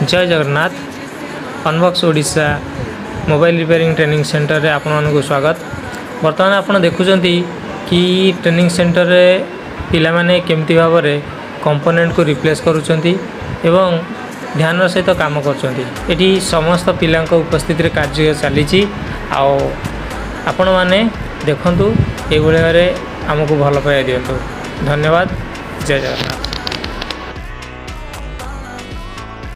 जय Jagannath. Unbox Odisha mobile repairing training centre रे आपण मानक स्वागत। बर्तमान आपण देखुचंती कि ट्रेनिंग सेंटर रे पिला माने केमती भाव रे कंपोनेंट को रिप्लेस करूचंती एवं ध्यान सहित काम करुचंती। एठी समस्त पिलांक उपस्थिति रे कार्य चली आपण माने देखंतु ए भले आमको भल पाया दियंतु। धन्यवाद। जय जगन्नाथ।